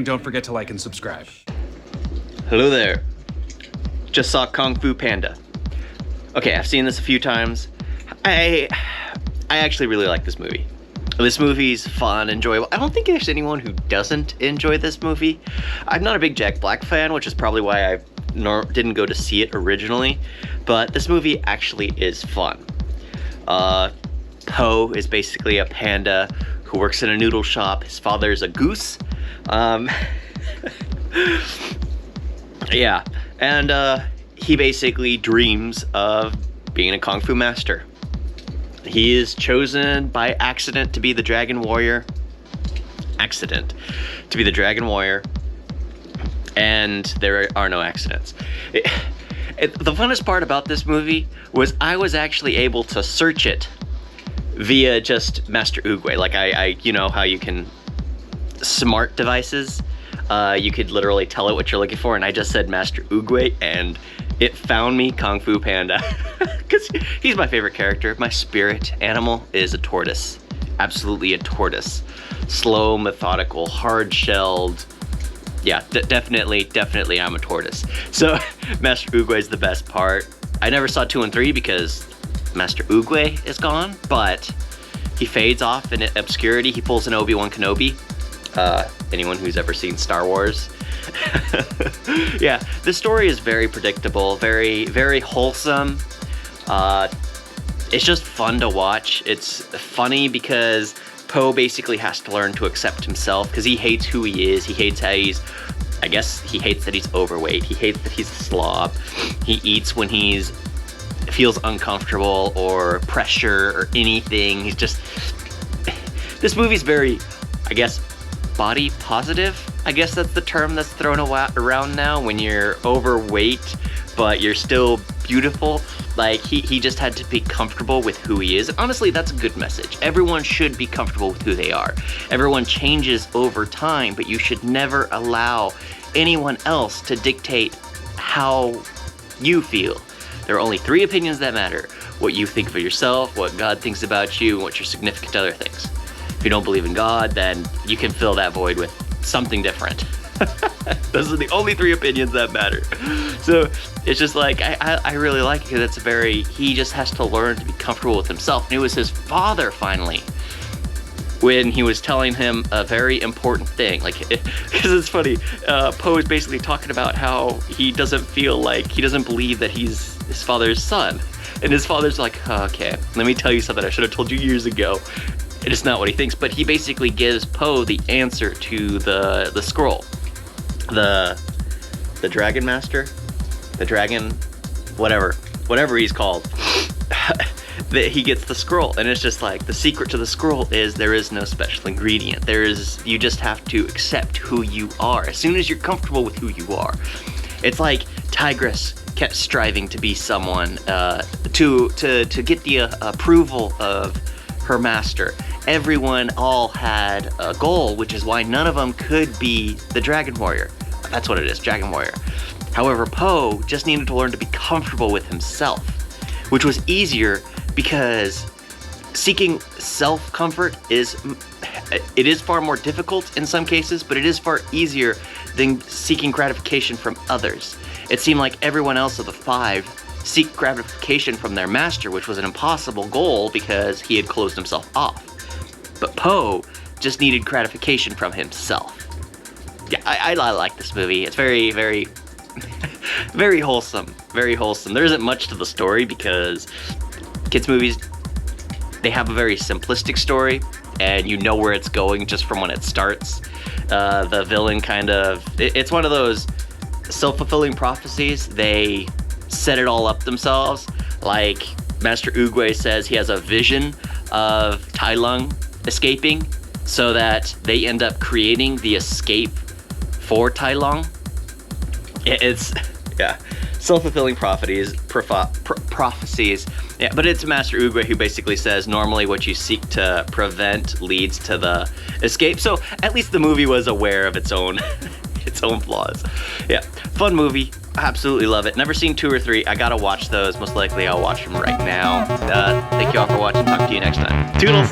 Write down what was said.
Don't forget to like and subscribe. Hello there. Just saw Kung Fu Panda. Okay, I've seen this a few times. I actually really like this movie. This movie's fun, enjoyable. I don't think there's anyone who doesn't enjoy this movie. I'm not a big Jack Black fan, which is probably why I didn't go to see it originally. But this movie actually is fun. Po is basically a panda who works in a noodle shop. His father's a goose. Yeah, and he basically dreams of being a Kung Fu master. He is chosen by accident to be the Dragon Warrior. And there are no accidents. The funnest part about this movie was I was actually able to search it via just Master Oogway. Like I you know how you can smart devices, you could literally tell it what you're looking for, and I just said Master Oogway and it found me Kung Fu Panda. Because he's my favorite character. My spirit animal is a tortoise. Absolutely a tortoise. Slow, methodical, hard-shelled. Yeah, definitely I'm a tortoise. So Master Oogway is the best part. I never saw 2 and 3 because Master Oogway is gone, but he fades off in obscurity. He pulls an Obi-Wan Kenobi. Anyone who's ever seen Star Wars. Yeah, the story is very predictable, very wholesome. It's just fun to watch. It's funny because Po basically has to learn to accept himself because he hates who he is. He hates how I guess he hates that he's overweight. He hates that he's a slob. He eats when he's feels uncomfortable or pressure or anything. He's just... This movie's very, I guess, body positive. I guess that's the term that's thrown around now when you're overweight but you're still beautiful. Like he just had to be comfortable with who he is. Honestly, that's a good message. Everyone should be comfortable with who they are. Everyone changes over time, but you should never allow anyone else to dictate how you feel. There are only 3 opinions that matter: what you think for yourself, what God thinks about you, and what your significant other thinks. If you don't believe in God, then you can fill that void with something different. Those are the only 3 opinions that matter. So it's just like, I really like it because he just has to learn to be comfortable with himself. And it was his father finally, when he was telling him a very important thing. Like, because it's funny, Po is basically talking about how he doesn't believe that he's his father's son. And his father's like, oh, okay, let me tell you something I should have told you years ago. And it's not what he thinks, but he basically gives Po the answer to the scroll. The Dragon Master? The Dragon... Whatever he's called. He gets the scroll, and it's just like, the secret to the scroll is there is no special ingredient. You just have to accept who you are. As soon as you're comfortable with who you are. It's like Tigress kept striving to be someone, to get the approval of her master. Everyone all had a goal, which is why none of them could be the Dragon Warrior. That's what it is, Dragon Warrior. However, Po just needed to learn to be comfortable with himself, which was easier because seeking self-comfort is far more difficult in some cases, but it is far easier than seeking gratification from others. It seemed like everyone else of the 5 seek gratification from their master, which was an impossible goal because he had closed himself off. But Po just needed gratification from himself. Yeah, I like this movie. It's very, very, very wholesome. Very wholesome. There isn't much to the story because kids' movies, they have a very simplistic story, and you know where it's going just from when it starts. The villain it's one of those self-fulfilling prophecies. They set it all up themselves. Like Master Oogway says he has a vision of Tai Lung escaping, so that they end up creating the escape for Tai Lung. It's, yeah, self-fulfilling prophecies. Yeah, but it's Master Oogway who basically says normally what you seek to prevent leads to the escape. So at least the movie was aware of its own flaws. Yeah, fun movie. Absolutely love it. Never seen 2 or 3. I gotta watch those. Most likely I'll watch them right now. Thank you all for watching. Talk to you next time. Toodles!